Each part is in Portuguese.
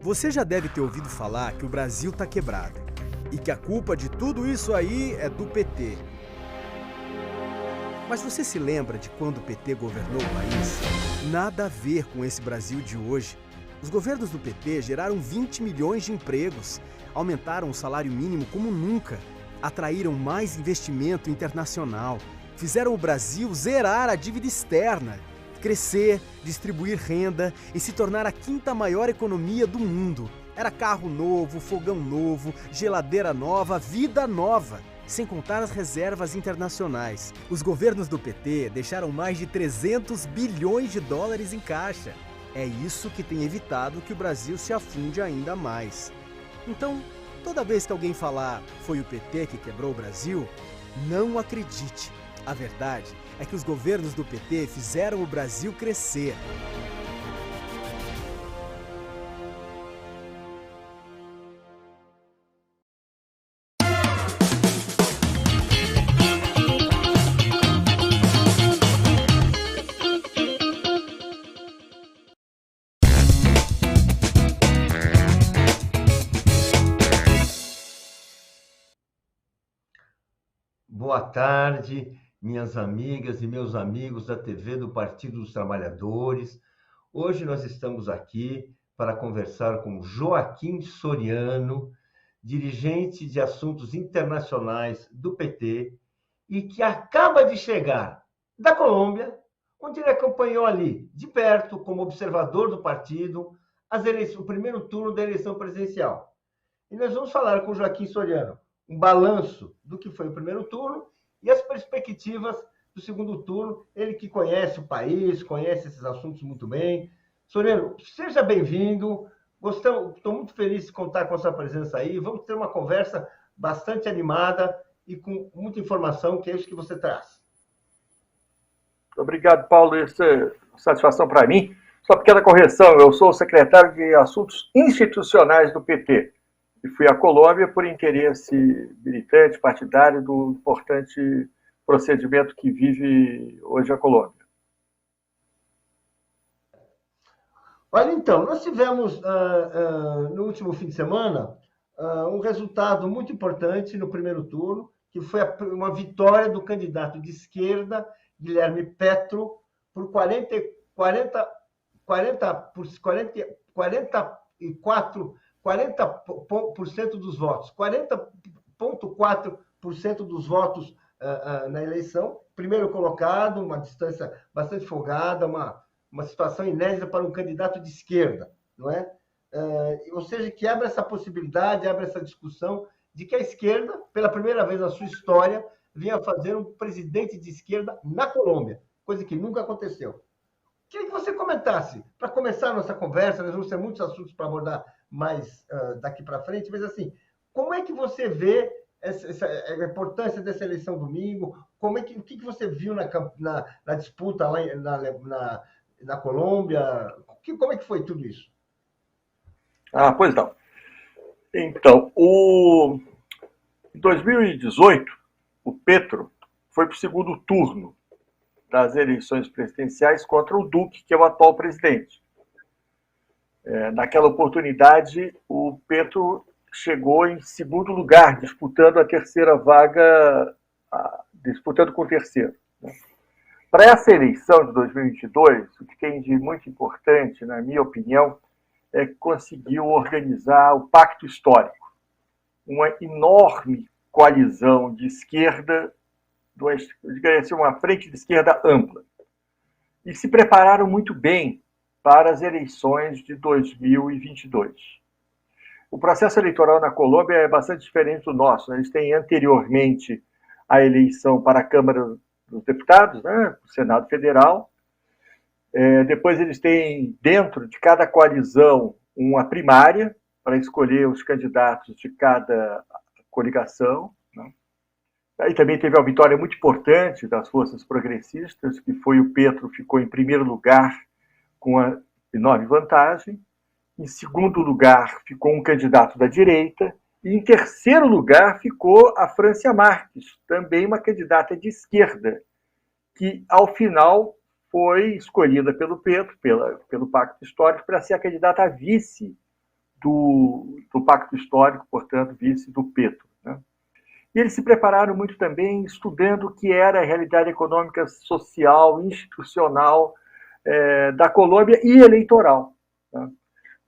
Você já deve ter ouvido falar que o Brasil está quebrado e que a culpa de tudo isso aí é do PT. Mas você se lembra de quando o PT governou o país? Nada a ver com esse Brasil de hoje. Os governos do PT geraram 20 milhões de empregos, aumentaram o salário mínimo como nunca, atraíram mais investimento internacional, fizeram o Brasil zerar a dívida externa, crescer, distribuir renda e se tornar a quinta maior economia do mundo. Era carro novo, fogão novo, geladeira nova, vida nova. Sem contar as reservas internacionais. Os governos do PT deixaram mais de 300 bilhões de dólares em caixa. É isso que tem evitado que o Brasil se afunde ainda mais. Então, toda vez que alguém falar foi o PT que quebrou o Brasil, não acredite. A verdade é que os governos do PT fizeram o Brasil crescer. Boa tarde, minhas amigas e meus amigos da TV do Partido dos Trabalhadores. Hoje nós estamos aqui para conversar com Joaquim Soriano, dirigente de assuntos internacionais do PT e que acaba de chegar da Colômbia, onde ele acompanhou ali, de perto, como observador do partido, o primeiro turno da eleição presidencial. E nós vamos falar com o Joaquim Soriano um balanço do que foi o primeiro turno e as perspectivas do segundo turno. Ele que conhece o país, conhece esses assuntos muito bem. Soriano, seja bem-vindo. Estou muito feliz de contar com a sua presença aí. Vamos ter uma conversa bastante animada e com muita informação, que é isso que você traz. Obrigado, Paulo. Isso é satisfação para mim. Só pequena correção, eu sou o secretário de Assuntos Institucionais do PT. E fui à Colômbia por interesse militante, partidário, do importante procedimento que vive hoje a Colômbia. Olha, então, nós tivemos no último fim de semana um resultado muito importante no primeiro turno, que foi uma vitória do candidato de esquerda, Guilherme Petro, por 40% dos votos, 40,4% dos votos na eleição. Primeiro colocado, uma distância bastante folgada, uma situação inédita para um candidato de esquerda, não é? Ou seja, que abre essa possibilidade, abre essa discussão de que a esquerda, pela primeira vez na sua história, vinha fazer um presidente de esquerda na Colômbia, coisa que nunca aconteceu. Queria que você comentasse, para começar a nossa conversa, nós vamos ter muitos assuntos para abordar mais daqui para frente, mas assim, como é que você vê a importância dessa eleição domingo? O que você viu na disputa lá na Colômbia? Como é que foi tudo isso? Pois não. Então, em 2018, o Petro foi para o segundo turno das eleições presidenciais contra o Duque, que é o atual presidente. Naquela oportunidade, o Petro chegou em segundo lugar, disputando a terceira vaga, disputando com o terceiro. Para essa eleição de 2022, o que tem de muito importante, na minha opinião, é que conseguiu organizar o Pacto Histórico, uma enorme coalizão de esquerda, uma frente de esquerda ampla. E se prepararam muito bem para as eleições de 2022. O processo eleitoral na Colômbia é bastante diferente do nosso. Eles têm anteriormente a eleição para a Câmara dos Deputados, né, o Senado Federal. Depois eles têm, dentro de cada coalizão, uma primária para escolher os candidatos de cada coligação. Né? Aí também teve uma vitória muito importante das forças progressistas, que foi o Petro, ficou em primeiro lugar com uma enorme vantagem. Em segundo lugar, ficou um candidato da direita. E em terceiro lugar, ficou a Francia Márquez, também uma candidata de esquerda, que, ao final, foi escolhida pelo Petro, pelo Pacto Histórico, para ser a candidata a vice do Pacto Histórico, portanto, vice do Petro, né? E eles se prepararam muito também estudando o que era a realidade econômica, social, institucional da Colômbia e eleitoral, né?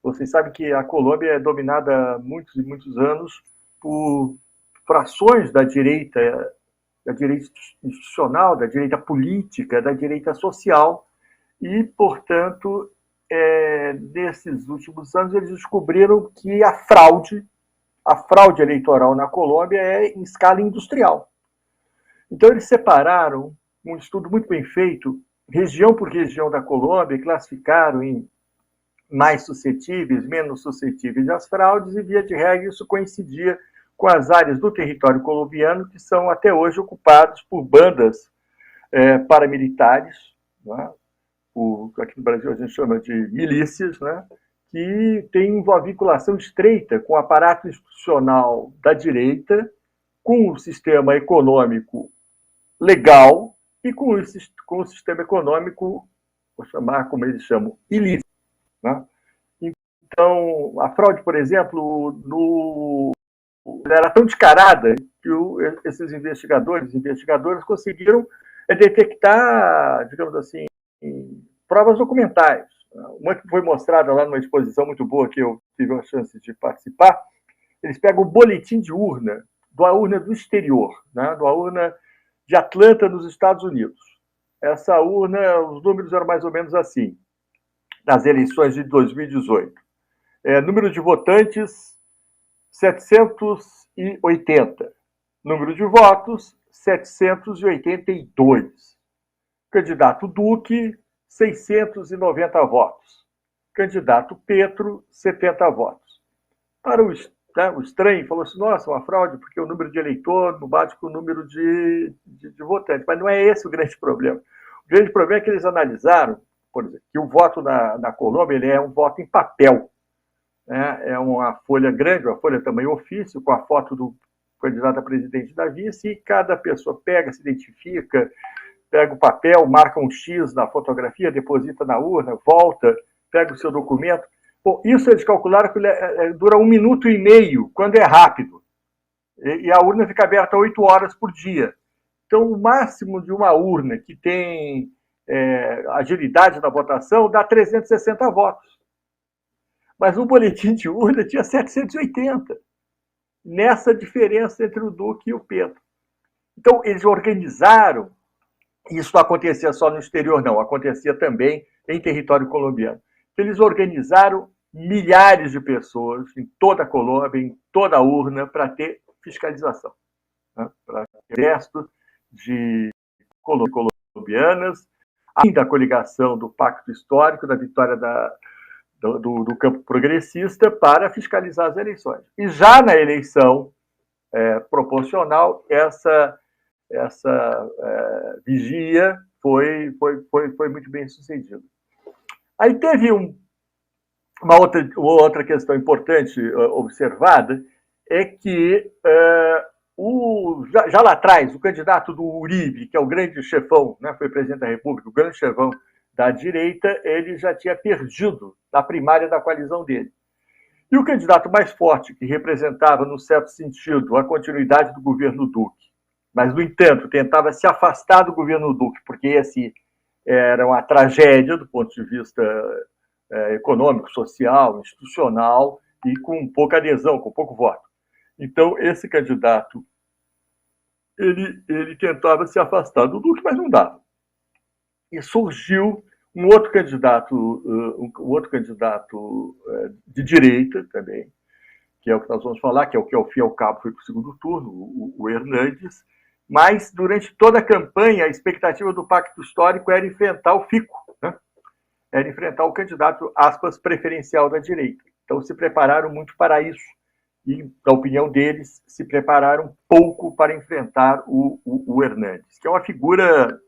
Vocês sabem que a Colômbia é dominada há muitos e muitos anos por frações da direita institucional, da direita política, da direita social, e, portanto, nesses últimos anos eles descobriram que a fraude eleitoral na Colômbia é em escala industrial. Então eles separaram, um estudo muito bem feito, região por região da Colômbia, e classificaram em mais suscetíveis, menos suscetíveis às fraudes, e via de regra isso coincidia com as áreas do território colombiano que são até hoje ocupadas por bandas paramilitares, né? Aqui no Brasil a gente chama de milícias, né? Que tem uma vinculação estreita com o aparato institucional da direita, com o sistema econômico legal e com o sistema econômico, vou chamar como eles chamam, ilícito, né? Então, a fraude, por exemplo, era tão descarada que esses investigadores conseguiram detectar, digamos assim, provas documentais. Uma que foi mostrada lá numa exposição muito boa que eu tive a chance de participar. Eles pegam o boletim de urna, da urna do exterior, né, da urna de Atlanta, nos Estados Unidos. Essa urna, os números eram mais ou menos assim, nas eleições de 2018. Número de votantes, 780. Número de votos, 782. Candidato Duque, 690 votos. Candidato Petro, 70 votos. Para o estranho, falou assim, nossa, uma fraude, porque o número de eleitor não bate com o número de votantes. Mas não é esse o grande problema. O grande problema é que eles analisaram, por exemplo, que o voto na Colômbia ele é um voto em papel, né? É uma folha grande, uma folha tamanho ofício, com a foto do candidato a presidente da vice, e cada pessoa pega, se identifica, pega o papel, marca um X na fotografia, deposita na urna, volta, pega o seu documento. Bom, isso eles calcularam que dura 1 minuto e meio, quando é rápido. E a urna fica aberta 8 horas por dia. Então, o máximo de uma urna que tem agilidade na votação dá 360 votos. Mas o boletim de urna tinha 780. Nessa diferença entre o Duque e o Petro. Então, eles organizaram. Isso não acontecia só no exterior, não. Acontecia também em território colombiano. Eles organizaram milhares de pessoas em toda a Colômbia, em toda a urna, para ter fiscalização, né? Para ter resto de colombianas, além da coligação do Pacto Histórico, da vitória do campo progressista, para fiscalizar as eleições. E já na eleição proporcional, essa vigia foi muito bem sucedida. Aí teve uma outra questão importante observada, é que já lá atrás, o candidato do Uribe, que é o grande chefão, né, foi presidente da República, o grande chefão da direita, ele já tinha perdido na primária da coalizão dele. E o candidato mais forte, que representava, no certo sentido, a continuidade do governo Duque, mas, no entanto, tentava se afastar do governo Duque, porque esse era uma tragédia do ponto de vista econômico, social, institucional, e com pouca adesão, com pouco voto. Então, esse candidato, ele tentava se afastar do Duque, mas não dava. E surgiu um outro candidato de direita também, que é o que nós vamos falar, que ao fim e ao cabo foi para o segundo turno, o Hernandes. Mas, durante toda a campanha, a expectativa do Pacto Histórico era enfrentar o Fico, né? Era enfrentar o candidato, aspas, preferencial da direita. Então, se prepararam muito para isso. E, na opinião deles, se prepararam pouco para enfrentar o Hernandes, que é uma figura,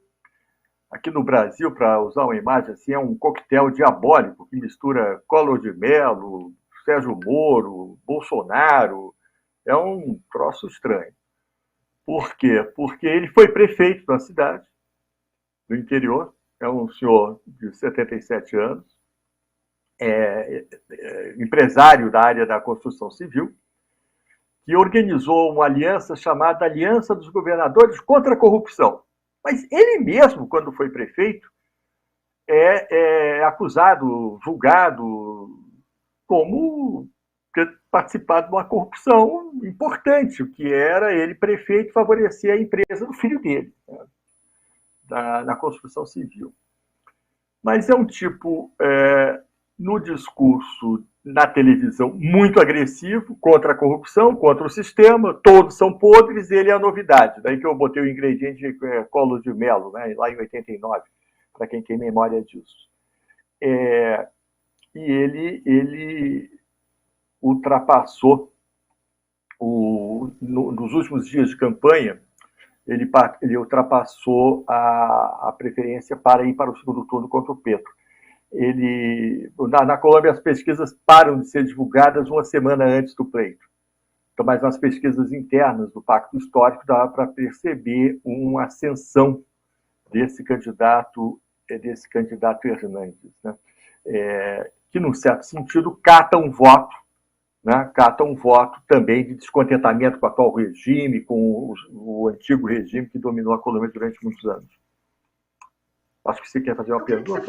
aqui no Brasil, para usar uma imagem assim, é um coquetel diabólico que mistura Collor de Mello, Sérgio Moro, Bolsonaro. É um troço estranho. Por quê? Porque ele foi prefeito da cidade, do interior, é um senhor de 77 anos, empresário da área da construção civil, que organizou uma aliança chamada Aliança dos Governadores contra a Corrupção. Mas ele mesmo, quando foi prefeito, é acusado, julgado, como ter participado de uma corrupção importante, o que era ele, prefeito, favorecer a empresa do filho dele, né, na construção civil. Mas é um tipo, no discurso, na televisão, muito agressivo contra a corrupção, contra o sistema, todos são podres, ele é a novidade. Daí que eu botei o ingrediente Collor de Mello, né, lá em 89, para quem tem memória disso. E ele ultrapassou, nos últimos dias de campanha, ele ultrapassou a preferência para ir para o segundo turno contra o Petro. Na Colômbia, as pesquisas param de ser divulgadas uma semana antes do pleito. Então, mas nas pesquisas internas do Pacto Histórico dá para perceber uma ascensão desse candidato Hernandes, né? Que, num certo sentido, cata um voto também de descontentamento com o atual regime, com o antigo regime que dominou a Colômbia durante muitos anos. Acho que você quer fazer uma pergunta.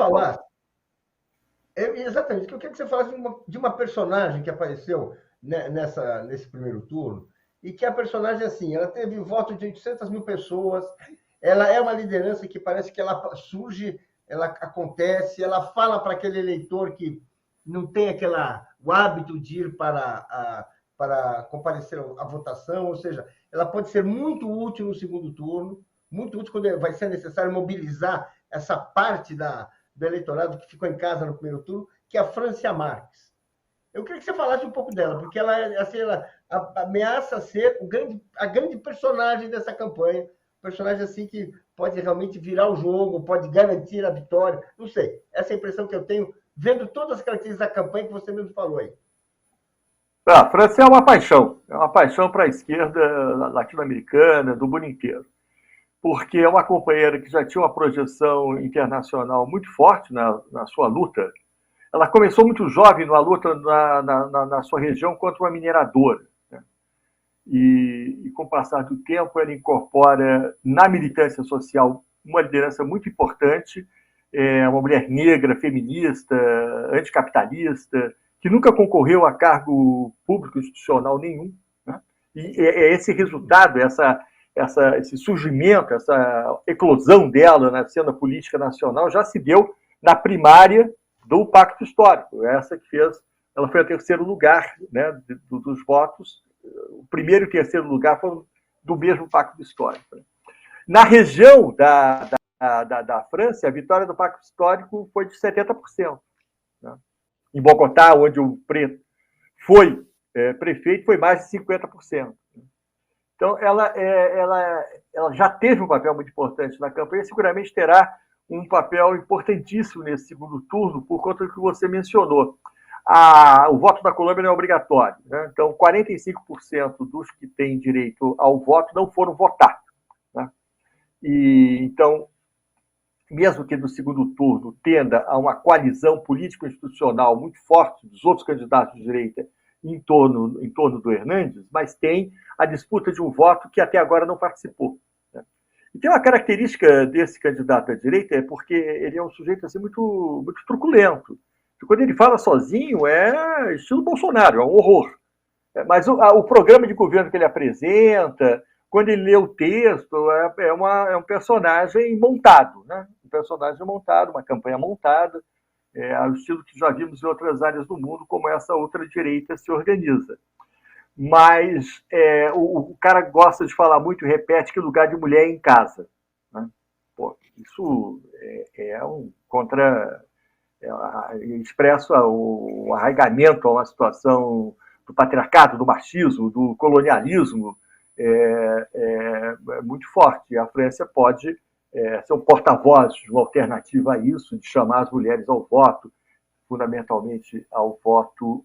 Exatamente. Eu queria que você falasse de uma personagem que apareceu nesse primeiro turno, e que a personagem, assim, ela teve voto de 800 mil pessoas, ela é uma liderança que parece que ela surge, ela acontece, ela fala para aquele eleitor que não tem o hábito de ir para comparecer à votação, ou seja, ela pode ser muito útil no segundo turno, muito útil quando vai ser necessário mobilizar essa parte do eleitorado que ficou em casa no primeiro turno, que é a Francia Marques. Eu queria que você falasse um pouco dela, porque ela ameaça ser a grande personagem dessa campanha, personagem assim que pode realmente virar o jogo, pode garantir a vitória, não sei. Essa é a impressão que eu tenho, vendo todas as características da campanha que você mesmo falou aí. A França é uma paixão para a esquerda latino-americana, do mundo inteiro, porque é uma companheira que já tinha uma projeção internacional muito forte na sua luta. Ela começou muito jovem numa luta na sua região contra uma mineradora, né? E com o passar do tempo, ela incorpora na militância social uma liderança muito importante, uma mulher negra, feminista, anticapitalista, que nunca concorreu a cargo público institucional nenhum, né? E esse resultado, esse surgimento, essa eclosão dela na cena política nacional já se deu na primária do Pacto Histórico. Essa que ela foi a terceiro lugar, né, dos votos. O primeiro e terceiro lugar foram do mesmo Pacto Histórico. Na região da França, a vitória do Pacto Histórico foi de 70%. Né? Em Bogotá, onde o preto foi prefeito, foi mais de 50%. Então, ela já teve um papel muito importante na campanha, seguramente terá um papel importantíssimo nesse segundo turno, por conta do que você mencionou. O voto da Colômbia não é obrigatório, né? Então, 45% dos que têm direito ao voto não foram votar, né? E, então, mesmo que no segundo turno tenda a uma coalizão político-institucional muito forte dos outros candidatos de direita em torno do Hernandes, mas tem a disputa de um voto que até agora não participou. E tem uma característica desse candidato à direita, porque ele é um sujeito assim, muito, muito truculento. Quando ele fala sozinho, é estilo Bolsonaro, é um horror. Mas o programa de governo que ele apresenta, quando ele lê o texto, é um personagem montado, né? Um personagem montado, uma campanha montada, ao estilo que já vimos em outras áreas do mundo, como essa outra direita se organiza. Mas o cara gosta de falar muito e repete que o lugar de mulher é em casa, né? Pô, isso é um contra... expressa o arraigamento a uma situação do patriarcado, do machismo, do colonialismo muito forte. E a França pode ser um porta-voz de uma alternativa a isso, de chamar as mulheres ao voto, fundamentalmente ao voto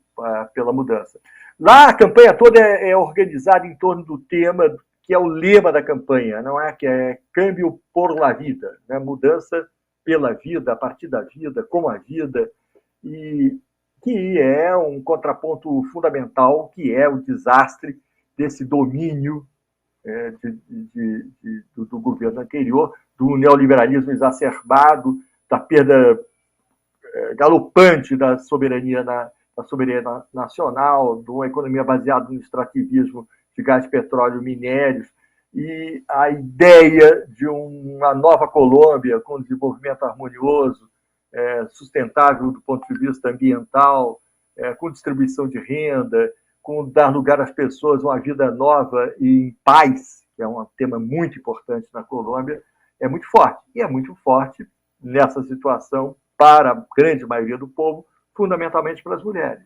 pela mudança. Lá a campanha toda é organizada em torno do tema que é o lema da campanha, não é? Que é câmbio por la vida, né? Mudança pela vida, a partir da vida, com a vida. E que é um contraponto fundamental, que é o desastre desse domínio do governo anterior, do neoliberalismo exacerbado, da perda galopante da soberania nacional, de uma economia baseada no extrativismo de gás, petróleo, minérios, e a ideia de uma nova Colômbia com desenvolvimento harmonioso, sustentável do ponto de vista ambiental, com distribuição de renda, com dar lugar às pessoas a uma vida nova e em paz, que é um tema muito importante na Colômbia, é muito forte. E é muito forte nessa situação para a grande maioria do povo, fundamentalmente para as mulheres.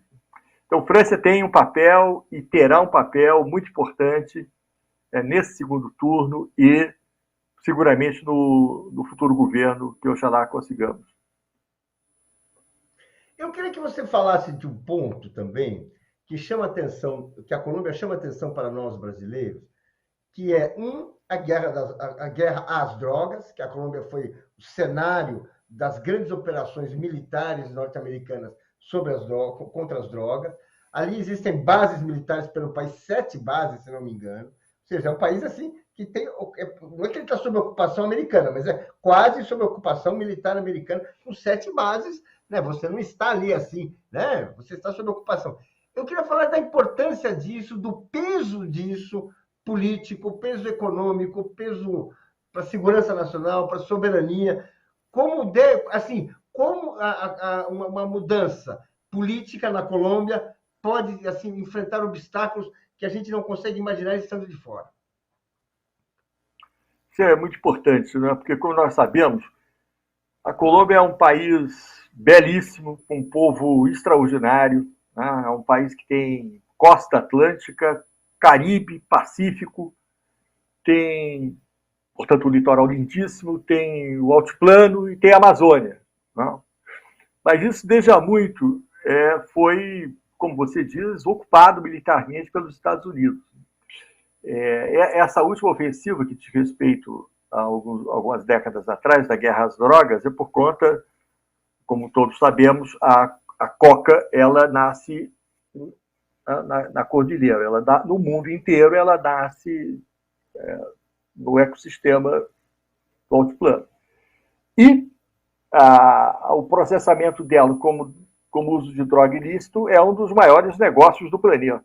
Então, França tem um papel e terá um papel muito importante nesse segundo turno e seguramente no futuro governo que oxalá consigamos. Eu queria que você falasse de um ponto também que chama atenção, que a Colômbia chama atenção para nós brasileiros, que é a guerra às drogas, que a Colômbia foi o cenário das grandes operações militares norte-americanas contra as drogas. Ali existem bases militares pelo país, 7 bases, se não me engano. Ou seja, é um país assim que tem... Não é que ele está sob ocupação americana, mas é quase sob ocupação militar americana, com 7 bases, né? Você não está ali assim, né? Você está sob ocupação. Eu queria falar da importância disso, do peso disso político, peso econômico, peso para a segurança nacional, para a soberania. Como uma mudança política na Colômbia pode assim enfrentar obstáculos que a gente não consegue imaginar estando de fora. Isso é muito importante, né? Porque, como nós sabemos, a Colômbia é um país belíssimo, com um povo extraordinário, né? É um país que tem costa atlântica, Caribe, Pacífico, tem, portanto, o litoral lindíssimo, tem o altiplano e tem a Amazônia. Não? Mas isso, desde há muito, foi, como você diz, ocupado militarmente pelos Estados Unidos. Essa última ofensiva que diz respeito a algumas décadas atrás, da guerra às drogas, é por conta, como todos sabemos, a coca ela nasce na cordilheira, no mundo inteiro ela nasce no ecossistema do altiplano. E o processamento dela como uso de droga ilícito é um dos maiores negócios do planeta.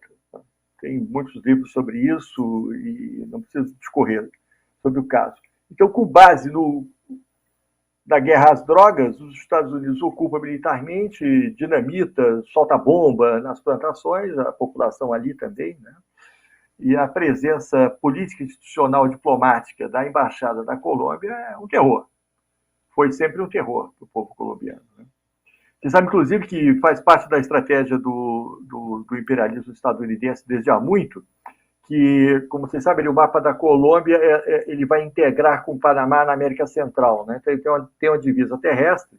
Tem muitos livros sobre isso e não preciso discorrer sobre o caso. Então, com base na guerra às drogas, os Estados Unidos ocupam militarmente, dinamita, solta bomba nas plantações, a população ali também, né? E a presença política, institucional, diplomática da Embaixada da Colômbia é um terror. Foi sempre um terror para o povo colombiano. Né? Você sabe, inclusive, que faz parte da estratégia do imperialismo estadunidense desde há muito, que, como vocês sabem, o mapa da Colômbia ele vai integrar com o Panamá na América Central. Né? Então, tem uma divisa terrestre,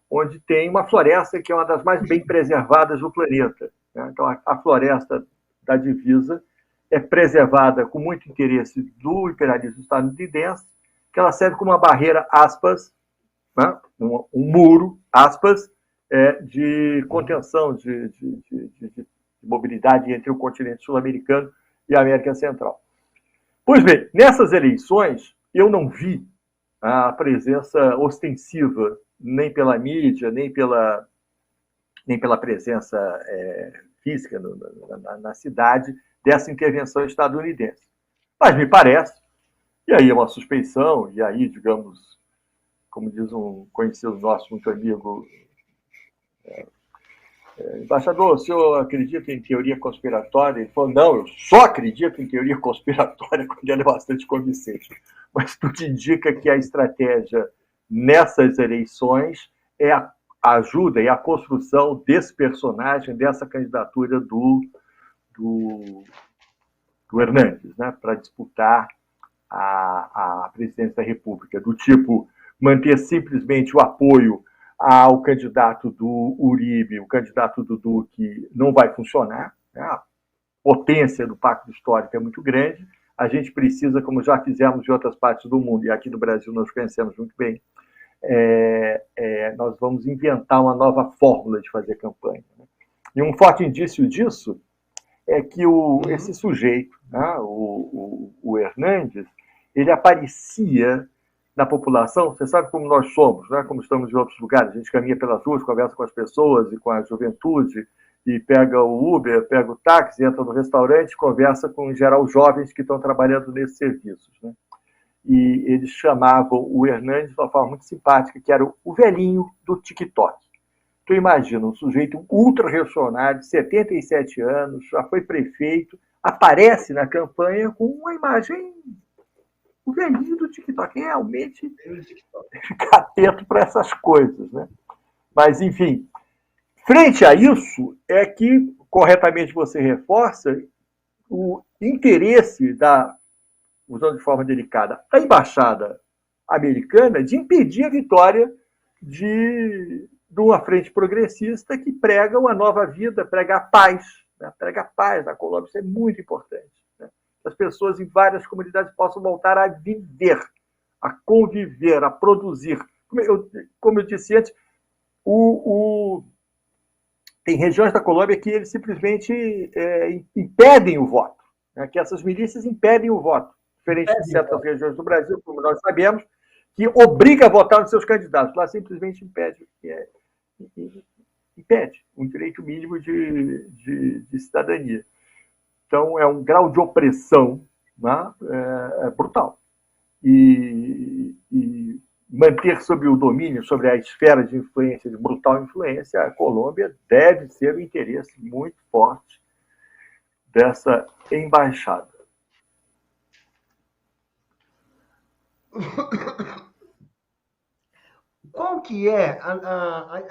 onde tem uma floresta que é uma das mais bem preservadas do planeta. Né? Então, a floresta da divisa é preservada com muito interesse do imperialismo estadunidense, que ela serve como uma barreira, aspas, né? um muro, aspas, de contenção de mobilidade entre o continente sul-americano e a América Central. Pois bem, nessas eleições, eu não vi a presença ostensiva, nem pela mídia, nem pela presença física na cidade, dessa intervenção estadunidense. Mas me parece, e aí é uma suspeição, e aí, digamos, como diz um conhecido nosso, muito amigo, embaixador, o senhor acredita em teoria conspiratória? Ele falou, não, eu só acredito em teoria conspiratória quando ela é bastante convincente. Mas tudo indica que a estratégia nessas eleições é a ajuda e a construção desse personagem, dessa candidatura do Hernandes, né, para disputar a presidência da República, do tipo manter simplesmente o apoio ao candidato do Uribe, o candidato do Duque, não vai funcionar. Né? A potência do pacto histórico é muito grande. A gente precisa, como já fizemos em outras partes do mundo, e aqui no Brasil nós conhecemos muito bem, nós vamos inventar uma nova fórmula de fazer campanha. Né? E um forte indício disso é que esse sujeito, né, o Hernandes, ele aparecia na população. Você sabe como nós somos, né? Como estamos em outros lugares. A gente caminha pelas ruas, conversa com as pessoas e com a juventude, e pega o Uber, pega o táxi, entra no restaurante, conversa com, em geral, jovens que estão trabalhando nesses serviços, né? E eles chamavam o Hernandes de uma forma muito simpática, que era o velhinho do TikTok. Tu imagina, um sujeito ultra reacionário, de 77 anos, já foi prefeito, aparece na campanha com uma imagem, o velhinho do TikTok. Realmente fica atento para essas coisas, né? Mas, enfim, frente a isso, é que, corretamente você reforça, o interesse usando de forma delicada, a embaixada americana de impedir a vitória de uma frente progressista que prega uma nova vida, prega a paz, né? Prega a paz na Colômbia. Isso é muito importante, né? As pessoas em várias comunidades possam voltar a viver, a conviver, a produzir. Como eu disse antes, tem regiões da Colômbia que eles simplesmente impedem o voto, né? Que essas milícias impedem o voto, diferente de certas regiões do Brasil, como nós sabemos, que obriga a votar nos seus candidatos. Lá simplesmente impede um direito mínimo de cidadania. Então, é um grau de opressão, né, brutal. E manter sob o domínio, sobre a esfera de influência, de brutal influência, a Colômbia deve ser o interesse muito forte dessa embaixada. Qual que é a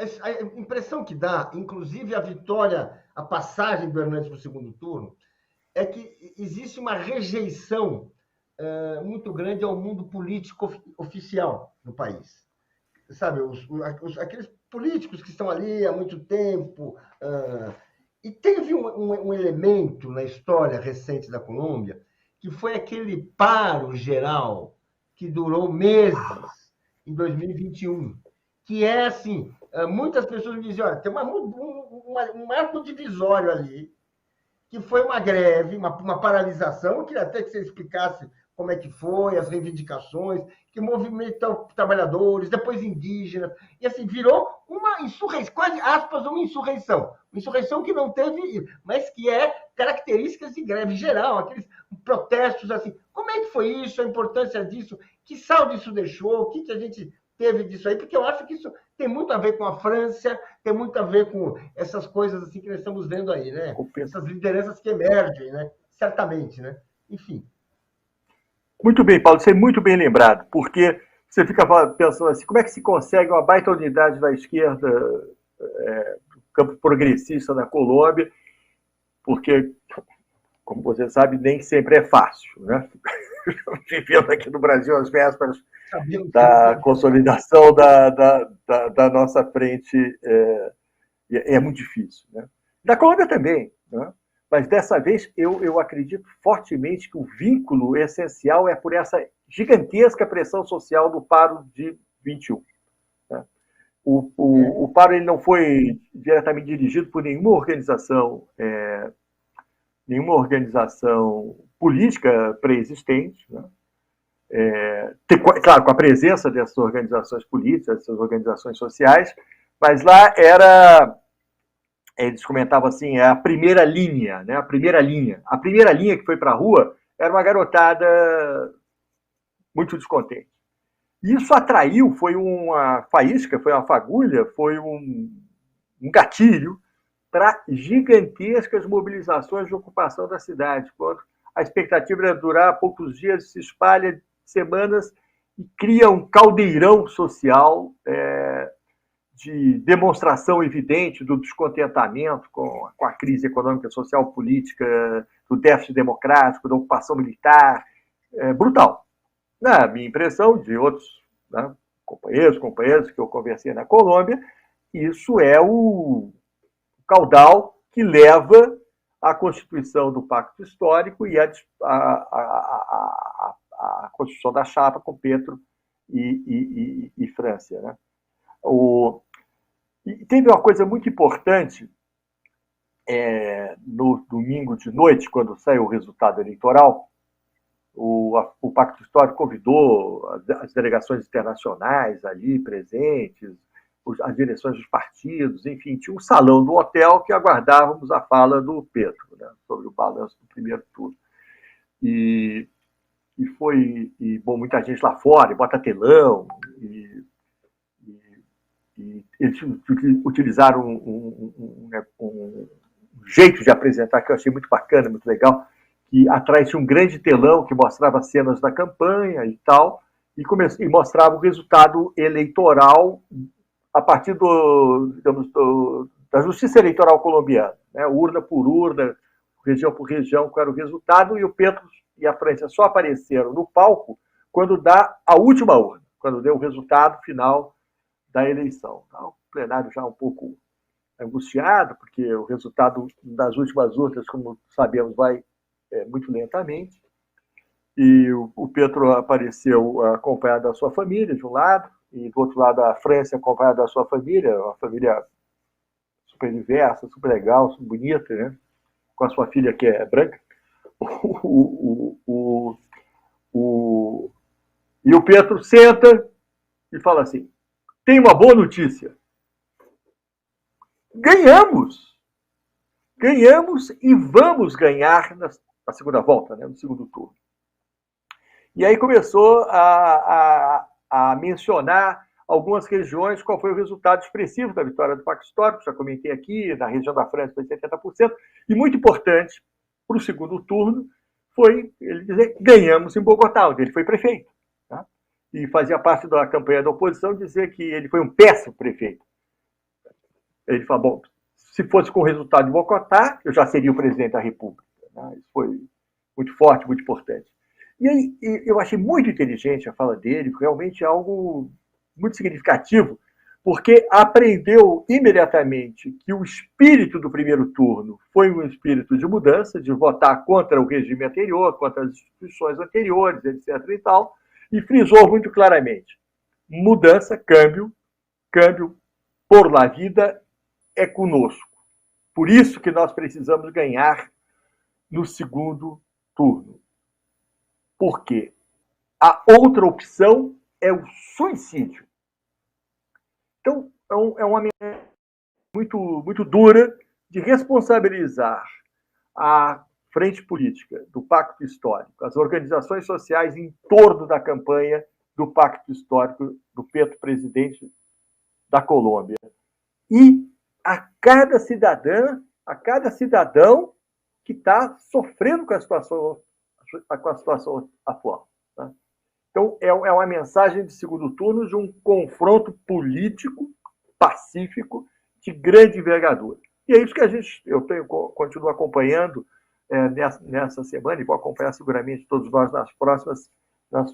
impressão que dá, inclusive a vitória, a passagem do Hernandes para o segundo turno, é que existe uma rejeição muito grande ao mundo político oficial do país. Sabe, aqueles políticos que estão ali há muito tempo. E teve um elemento na história recente da Colômbia, que foi aquele paro geral que durou meses em 2021, que é assim, muitas pessoas me dizem, olha, tem um marco divisório ali, que foi uma greve, uma paralisação. Eu queria até que você explicasse como é que foi, as reivindicações, que movimentou trabalhadores, depois indígenas, e assim, virou uma insurreição, quase aspas, uma insurreição. Uma insurreição que não teve, mas que é características de greve geral, aqueles protestos assim. Como é que foi isso, a importância disso, que saldo isso deixou, o que a gente teve disso aí? Porque eu acho que isso tem muito a ver com a França, tem muito a ver com essas coisas assim que nós estamos vendo aí, né? Essas lideranças que emergem, né? Certamente, né? Enfim. Muito bem, Paulo, você é muito bem lembrado, porque você fica pensando assim, como é que se consegue uma baita unidade da esquerda, do campo progressista na Colômbia, porque, como você sabe, nem sempre é fácil, né? Vivendo aqui no Brasil às vésperas da consolidação da nossa frente, é muito difícil, né? Da Colômbia também, né? Mas dessa vez eu acredito fortemente que o vínculo essencial é por essa gigantesca pressão social do paro de 21. Né? O paro ele não foi diretamente dirigido por nenhuma organização política pré-existente, né? Claro, com a presença dessas organizações políticas, dessas organizações sociais, mas lá eles comentavam assim, a primeira linha, né? A primeira linha que foi para a rua era uma garotada muito descontente. Isso atraiu, foi uma faísca, foi uma fagulha, foi um gatilho para gigantescas mobilizações de ocupação da cidade. Quando a expectativa era durar poucos dias, se espalha semanas e cria um caldeirão social de demonstração evidente do descontentamento com a crise econômica, social, política, do déficit democrático, da ocupação militar, brutal. Na minha impressão, de outros, né, companheiros que eu conversei na Colômbia, isso é o caudal que leva à constituição do Pacto Histórico e à constituição da chapa com Petro e França, né? E teve uma coisa muito importante no domingo de noite, quando saiu o resultado eleitoral, o Pacto Histórico convidou as delegações internacionais ali presentes, as direções dos partidos, enfim, tinha um salão do hotel que aguardávamos a fala do Petro, né, sobre o balanço do primeiro turno. E bom, muita gente lá fora, e bota telão, e eles utilizaram um jeito de apresentar que eu achei muito bacana, muito legal, que atrás tinha um grande telão que mostrava cenas da campanha e tal, e mostrava o resultado eleitoral a partir da Justiça Eleitoral colombiana, né? Urna por urna, região por região, qual era o resultado, e o Petro e a França só apareceram no palco quando dá a última urna, quando deu o resultado final da eleição. Então, o plenário já um pouco angustiado, porque o resultado das últimas urnas, como sabemos, vai muito lentamente. E o Petro apareceu acompanhado da sua família, de um lado, e do outro lado a França acompanhada da sua família, uma família super diversa, super legal, super bonita, né? Com a sua filha que é branca. E o Petro senta e fala assim: tem uma boa notícia. Ganhamos! Ganhamos e vamos ganhar na segunda volta, né? No segundo turno. E aí começou a mencionar algumas regiões, qual foi o resultado expressivo da vitória do Pacto Histórico, já comentei aqui, na região da França foi 70%, e muito importante para o segundo turno foi ele dizer que ganhamos em Bogotá, onde ele foi prefeito. Tá? E fazia parte da campanha da oposição dizer que ele foi um péssimo prefeito. Ele falou, bom, se fosse com o resultado de Bogotá, eu já seria o presidente da República. Né? Isso foi muito forte, muito importante. E aí, eu achei muito inteligente a fala dele, realmente algo muito significativo, porque aprendeu imediatamente que o espírito do primeiro turno foi um espírito de mudança, de votar contra o regime anterior, contra as instituições anteriores, etc. e tal, e frisou muito claramente: mudança, câmbio por la vida é conosco. Por isso que nós precisamos ganhar no segundo turno. Porque a outra opção é o suicídio. Então, é uma mensagem muito dura de responsabilizar a frente política do Pacto Histórico, as organizações sociais em torno da campanha do Pacto Histórico do Petro, presidente da Colômbia. E a cada cidadão que está sofrendo com a situação atual. Tá? Então, é uma mensagem de segundo turno de um confronto político, pacífico, de grande envergadura. E é isso que continuo acompanhando nessa semana, e vou acompanhar seguramente todos nós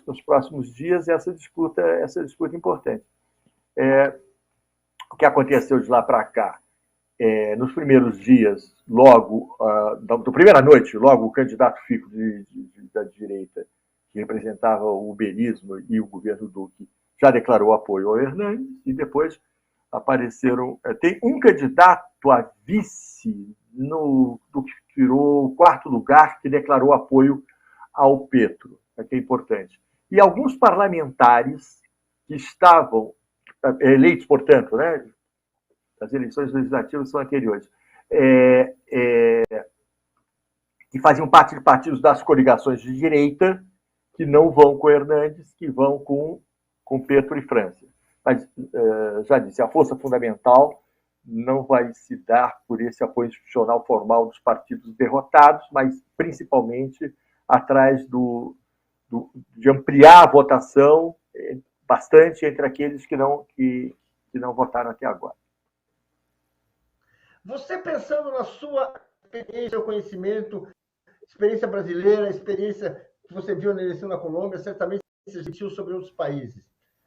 nos próximos dias, essa disputa importante. O que aconteceu de lá para cá? Nos primeiros dias, logo, da primeira noite, logo o candidato Fico da direita, que representava o uberismo e o governo Duque, já declarou apoio ao Hernandes, e depois apareceram... Tem um candidato a vice do que tirou o quarto lugar, que declarou apoio ao Petro, que é importante. E alguns parlamentares que estavam eleitos, portanto, né? As eleições legislativas são anteriores, que faziam parte de partidos das coligações de direita, que não vão com Hernandes, que vão com Petro e França. Mas, já disse, a força fundamental não vai se dar por esse apoio institucional formal dos partidos derrotados, mas principalmente atrás de ampliar a votação bastante entre aqueles que não votaram até agora. Você, pensando na sua experiência, seu conhecimento, experiência brasileira, experiência que você viu na eleição na Colômbia, certamente você refletiu sobre outros países.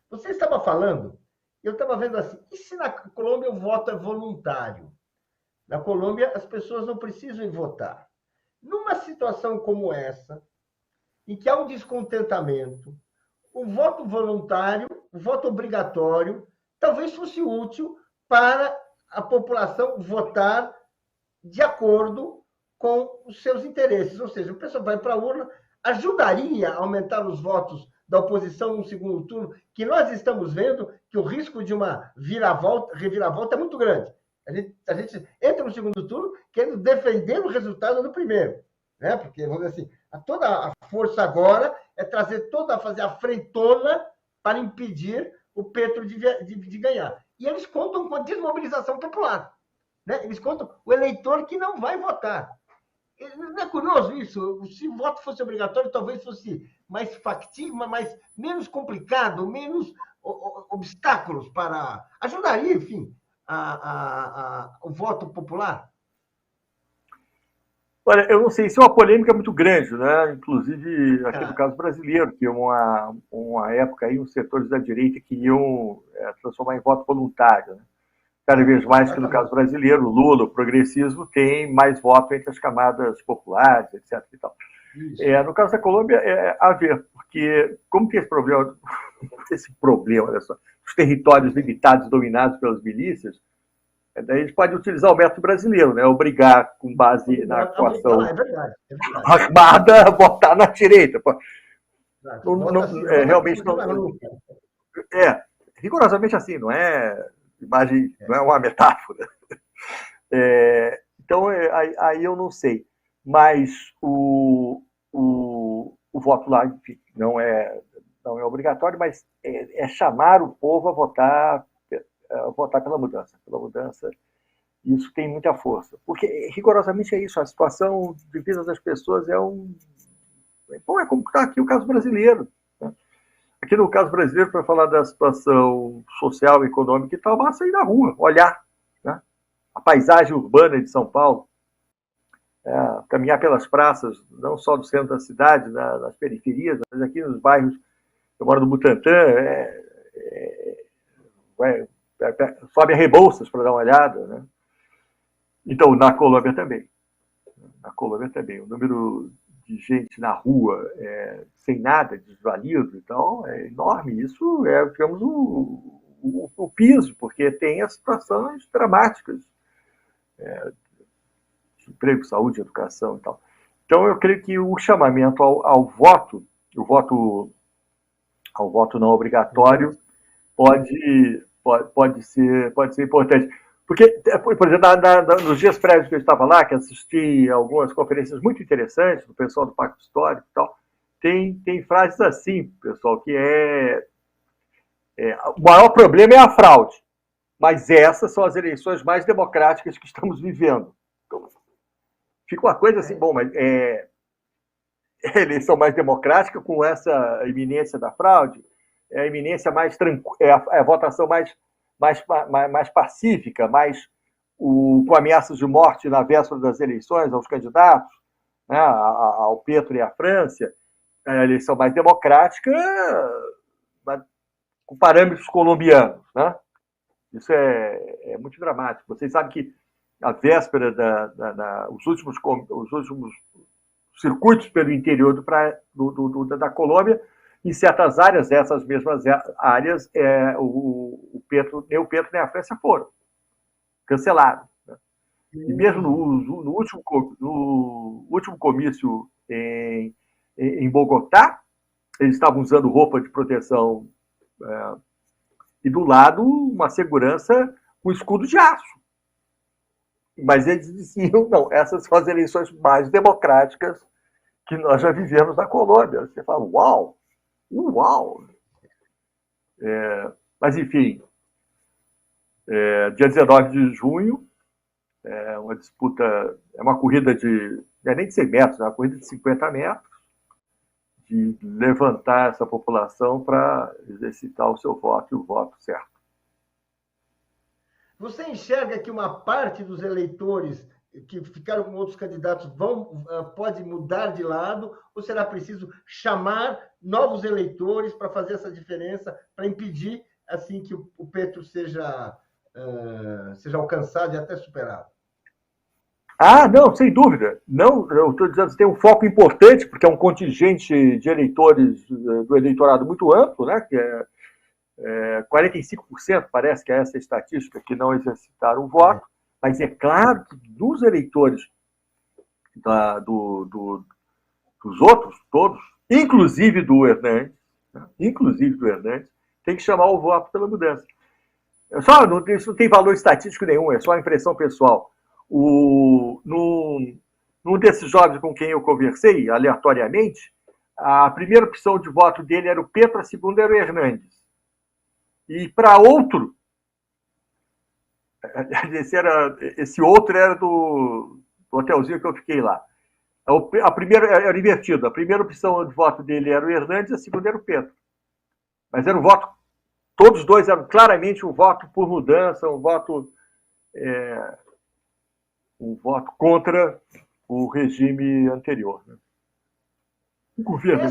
Você estava falando, eu estava vendo assim, e se na Colômbia o voto é voluntário? Na Colômbia as pessoas não precisam ir votar. Numa situação como essa, em que há um descontentamento, o voto voluntário, o voto obrigatório, talvez fosse útil para a população votar de acordo com os seus interesses. Ou seja, o pessoal vai para a urna, ajudaria a aumentar os votos da oposição no segundo turno, que nós estamos vendo que o risco de uma reviravolta é muito grande. A gente entra no segundo turno querendo defender o resultado do primeiro, né? Porque, vamos dizer assim, toda a força agora é fazer a frentona para impedir o Petro de ganhar. E eles contam com a desmobilização popular, né? Eles contam o eleitor que não vai votar. Não é curioso isso? Se o voto fosse obrigatório, talvez fosse mais factível, mas menos complicado, menos obstáculos para... Ajudaria, enfim, o voto popular? Olha, eu não sei, isso é uma polêmica muito grande, né? Inclusive aqui no caso brasileiro, que uma época aí os setores da direita queriam transformar em voto voluntário, né? Cada vez mais que no caso brasileiro, o Lula, o progressismo, tem mais voto entre as camadas populares, etc. E tal. No caso da Colômbia, é a ver, porque como tem esse problema, olha só, os territórios limitados dominados pelas milícias, daí a gente pode utilizar o método brasileiro, né? Obrigar, com base na atuação armada, a votar na direita. Realmente não. Rigorosamente assim, não é imagem, não é uma metáfora. Então, aí eu não sei. Mas o voto lá, enfim, não é obrigatório, mas é chamar o povo a votar pela mudança. Pela mudança, isso tem muita força. Porque, rigorosamente, é isso. A situação de vida das pessoas é como está aqui o caso brasileiro. Né? Aqui no caso brasileiro, para falar da situação social, econômica e tal, basta ir na rua, olhar, né? A paisagem urbana de São Paulo, caminhar pelas praças, não só do centro da cidade, nas periferias, mas aqui nos bairros. Eu moro no Butantã, sobe a Rebouças para dar uma olhada, né? Então, na Colômbia também. O número de gente na rua sem nada, desvalido e tal, é enorme. Isso é, digamos, o piso, porque tem as situações dramáticas de emprego, saúde, educação e tal. Então, eu creio que o chamamento ao voto não obrigatório pode ser importante. Porque, por exemplo, nos dias prévios que eu estava lá, que assisti algumas conferências muito interessantes do pessoal do Pacto Histórico e tal, tem frases assim, pessoal, que o maior problema é a fraude, mas essas são as eleições mais democráticas que estamos vivendo. Então, fica uma coisa assim, bom, mas a eleição mais democrática com essa iminência da fraude, é a iminência mais tranquila, é a votação mais pacífica, com ameaças de morte na véspera das eleições aos candidatos, né, ao Petro e à França, a eleição mais democrática, com parâmetros colombianos, né? Isso é muito dramático. Vocês sabem que a véspera os últimos circuitos pelo interior da Colômbia, em certas áreas, essas mesmas áreas, nem o Petro nem a França foram cancelados. Né? E mesmo no último comício em Bogotá, eles estavam usando roupa de proteção e do lado uma segurança com escudo de aço. Mas eles diziam, não, essas são as eleições mais democráticas que nós já vivemos na Colômbia. Você fala, uau! Mas, enfim, dia 19 de junho, uma disputa, uma corrida não é nem de 100 metros, é uma corrida de 50 metros, de levantar essa população para exercitar o seu voto e o voto certo. Você enxerga que uma parte dos eleitores que ficaram com outros candidatos pode mudar de lado, ou será preciso chamar novos eleitores para fazer essa diferença, para impedir assim que o Petro seja alcançado e até superado? Não, sem dúvida. Não, eu estou dizendo que tem um foco importante, porque é um contingente de eleitores do eleitorado muito amplo, né, que 45%, parece que é essa estatística, que não exercitaram o voto. Mas é claro que dos eleitores dos outros, todos, inclusive do Hernandes, tem que chamar o voto pela mudança. Isso não tem valor estatístico nenhum, é só impressão pessoal. Num desses jovens com quem eu conversei, aleatoriamente, a primeira opção de voto dele era o Petro, a segunda era o Hernandes. E para outro, esse outro era do hotelzinho que eu fiquei lá. A primeira era invertido. A primeira opção de voto dele era o Hernandes, a segunda era o Petro. Mas era um voto, todos dois eram claramente um voto por mudança, um voto contra o regime anterior. Né? O governo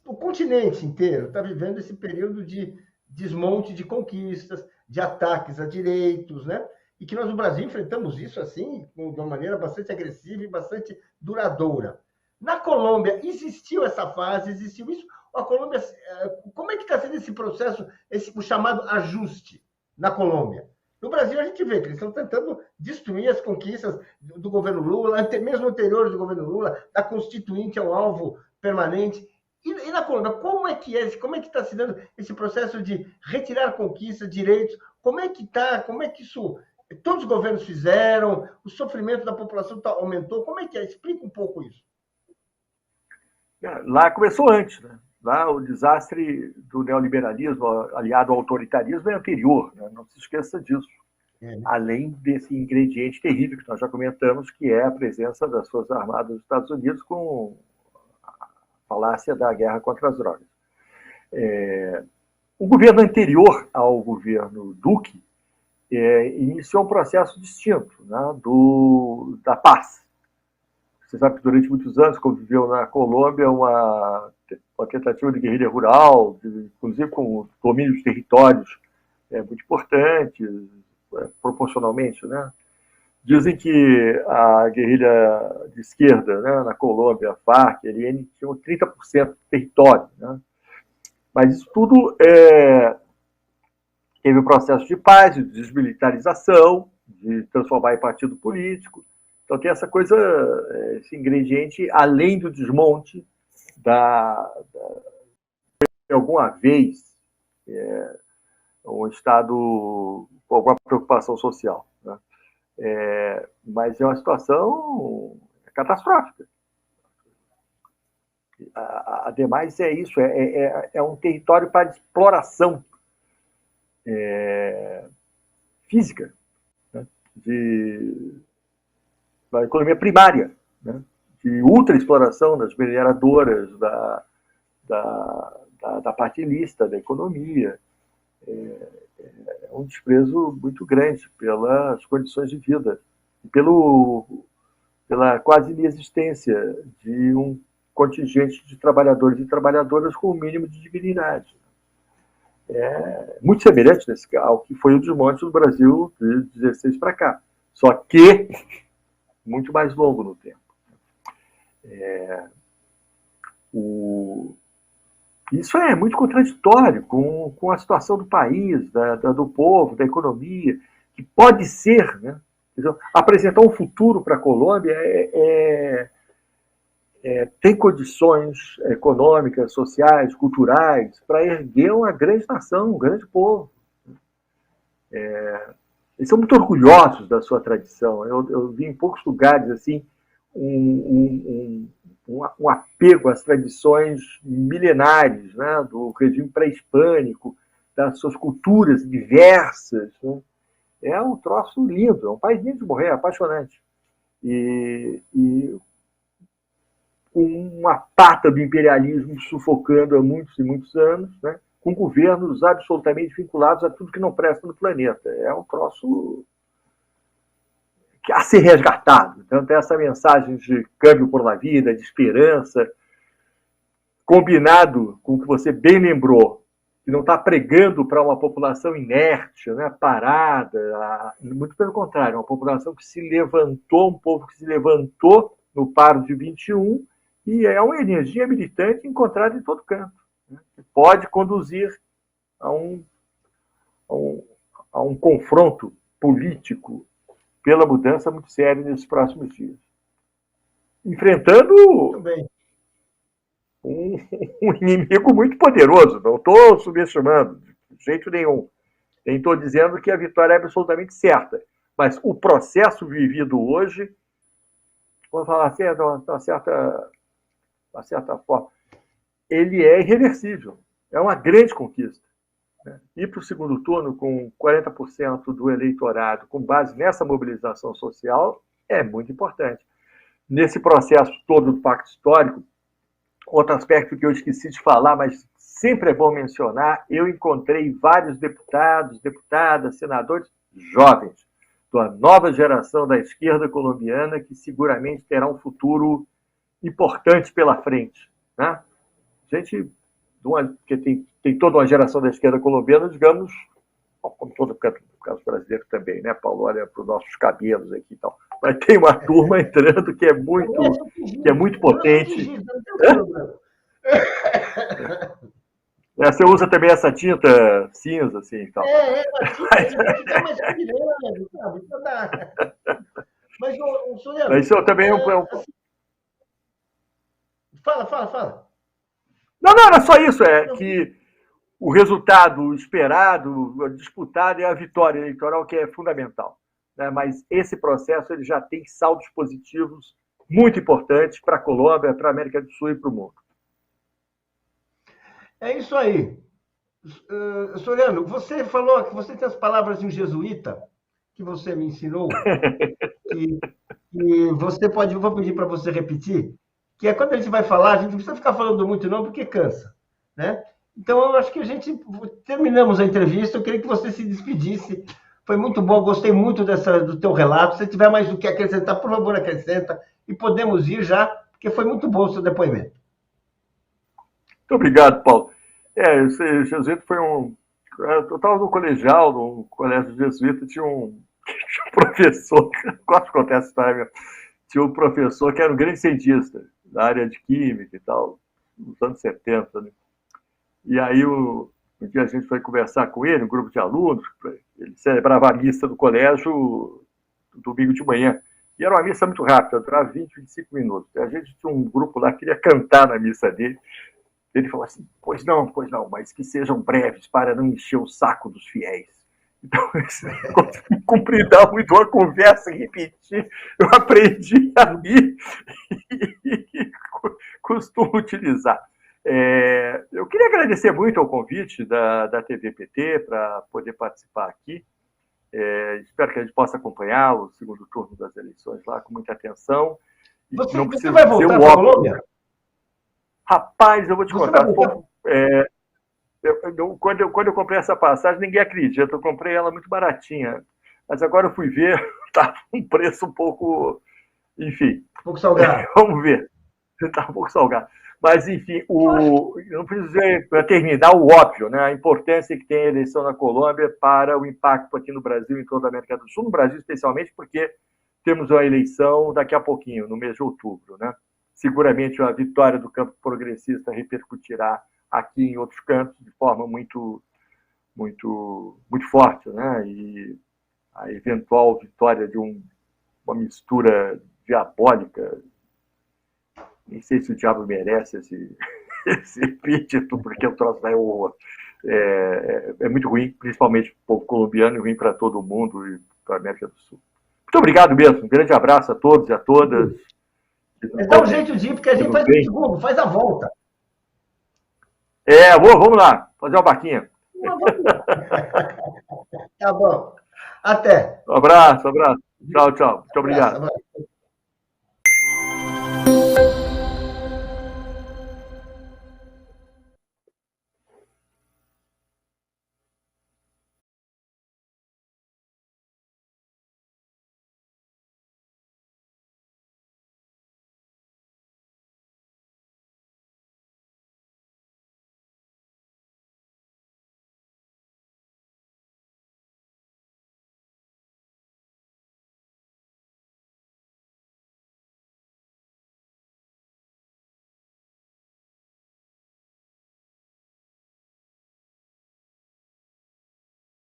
o continente inteiro está vivendo esse período de desmonte de conquistas, de ataques a direitos, né? E que nós no Brasil enfrentamos isso assim de uma maneira bastante agressiva e bastante duradoura. Na Colômbia existiu essa fase, existiu isso. A Colômbia, como é que está sendo esse processo, o chamado ajuste na Colômbia? No Brasil, a gente vê que eles estão tentando destruir as conquistas do governo Lula, até mesmo anteriores do governo Lula, da Constituinte é um alvo permanente. E na Colômbia, como é que está se dando esse processo de retirar conquistas, direitos? Como é que está? Como é que isso todos os governos fizeram? O sofrimento da população aumentou? Como é que é? Explica um pouco isso. Lá começou antes, né? Lá o desastre do neoliberalismo aliado ao autoritarismo é anterior, né? Não se esqueça disso. Além desse ingrediente terrível que nós já comentamos, que é a presença das Forças Armadas dos Estados Unidos com a falácia da guerra contra as drogas. O governo anterior ao governo Duque iniciou um processo distinto, né, da paz. Você sabe que durante muitos anos conviveu na Colômbia uma tentativa de guerrilha rural, inclusive com o domínio de territórios muito importantes, proporcionalmente, né? Dizem que a guerrilha de esquerda, né, na Colômbia, a FARC, ele tinha 30% do território, né? Mas isso tudo teve um processo de paz, de desmilitarização, de transformar em partido político. Então tem essa coisa, esse ingrediente, além do desmonte de alguma vez um Estado com alguma preocupação social. Né? Mas é uma situação catastrófica. Ademais, é isso, é um território para exploração física, né? Da economia primária, né? De ultraexploração das mineradoras, da parte ilícita da economia. É um desprezo muito grande pelas condições de vida, pela quase inexistência de um contingente de trabalhadores e trabalhadoras com o mínimo de dignidade. Muito semelhante ao que foi o desmonte do Brasil de 16 para cá, só que muito mais longo no tempo. Isso é muito contraditório com a situação do país, do povo, da economia, que pode ser, né? Apresentar um futuro para a Colômbia tem condições econômicas, sociais, culturais, para erguer uma grande nação, um grande povo. Eles são muito orgulhosos da sua tradição. Eu vi em poucos lugares assim um apego às tradições milenares, né, do regime pré-hispânico, das suas culturas diversas. Né? É um troço lindo, é um país lindo de morrer, é apaixonante. E uma pata do imperialismo sufocando há muitos e muitos anos, né, com governos absolutamente vinculados a tudo que não presta no planeta. É um troço a ser resgatado. Então, tem essa mensagem de câmbio por la vida, de esperança, combinado com o que você bem lembrou, que não está pregando para uma população inerte, né, parada, muito pelo contrário, uma população que se levantou, um povo que se levantou no Paro de 21, e é uma energia militante encontrada em todo canto, né, que pode conduzir a um confronto político pela mudança muito sério nesses próximos dias. Enfrentando um inimigo muito poderoso, não estou subestimando, de jeito nenhum. Nem estou dizendo que a vitória é absolutamente certa, mas o processo vivido hoje, vou falar assim, de uma certa forma, ele é irreversível. É uma grande conquista. Ir para o segundo turno com 40% do eleitorado com base nessa mobilização social é muito importante. Nesse processo todo do Pacto Histórico, outro aspecto que eu esqueci de falar, mas sempre é bom mencionar, eu encontrei vários deputados, deputadas, senadores jovens, da nova geração da esquerda colombiana, que seguramente terá um futuro importante pela frente. Né? Gente, que tem toda uma geração da esquerda colombiana, digamos, como todo o caso brasileiro também, né, Paulo? Olha para os nossos cabelos aqui e tal. Mas tem uma turma entrando que é muito potente. Você usa também essa tinta cinza, assim, e tal. Fica mais combinando, sabe? Mas, Soriano... Mas isso também é um... Fala. Não, era só isso, que o resultado esperado, disputado, é a vitória eleitoral, que é fundamental. Né? Mas esse processo ele já tem saldos positivos muito importantes para a Colômbia, para a América do Sul e para o mundo. É isso aí. Soriano, você falou que você tem as palavras de um jesuíta que você me ensinou, que você pode, eu vou pedir para você repetir, que é quando a gente vai falar, a gente não precisa ficar falando muito não, porque cansa, né? Então, eu acho que a gente terminamos a entrevista, eu queria que você se despedisse. Foi muito bom, gostei muito do teu relato. Se tiver mais o que acrescentar, por favor, acrescenta. E podemos ir já, porque foi muito bom o seu depoimento. Muito obrigado, Paulo. Esse jesuíta foi um... Eu estava no colegial, no colégio jesuíta, tinha um professor, gosto de contar essa história mesmo, tinha um professor que era um grande cientista da área de química e tal, nos anos 70, né? E aí, um dia a gente foi conversar com ele, um grupo de alunos, ele celebrava a missa do colégio no domingo de manhã. E era uma missa muito rápida, durava 20, 25 minutos. A gente tinha um grupo lá que queria cantar na missa dele. Ele falou assim, pois não, mas que sejam breves para não encher o saco dos fiéis. Então, cumpridar muito a conversa e repetir, eu aprendi a rir e costumo utilizar. Eu queria agradecer muito ao convite da TV PT para poder participar aqui. Espero que a gente possa acompanhar o segundo turno das eleições lá com muita atenção. Você vai voltar para a Colômbia? Rapaz, eu vou te contar. Quando eu comprei essa passagem, ninguém acredita. Eu comprei ela muito baratinha. Mas agora eu fui ver, está um preço um pouco... Enfim. Um pouco salgado. Vamos ver. Está um pouco salgado. Mas, enfim, não preciso dizer, para terminar, o óbvio, né? A importância que tem a eleição na Colômbia para o impacto aqui no Brasil e em toda a América do Sul, no Brasil especialmente, porque temos uma eleição daqui a pouquinho, no mês de outubro, né? Seguramente a vitória do campo progressista repercutirá aqui em outros campos de forma muito forte, né? E a eventual vitória de uma mistura diabólica, nem sei se o diabo merece esse epíteto, porque o troço é horror. É muito ruim, principalmente para o povo colombiano, e ruim para todo mundo e para a América do Sul. Muito obrigado mesmo, um grande abraço a todos e a todas. Dá um jeito de ir, porque a gente faz o segundo, faz a volta. Vamos lá, fazer uma vaquinha. Tá bom. Até. Um abraço. Tchau. Muito obrigado. Abraço.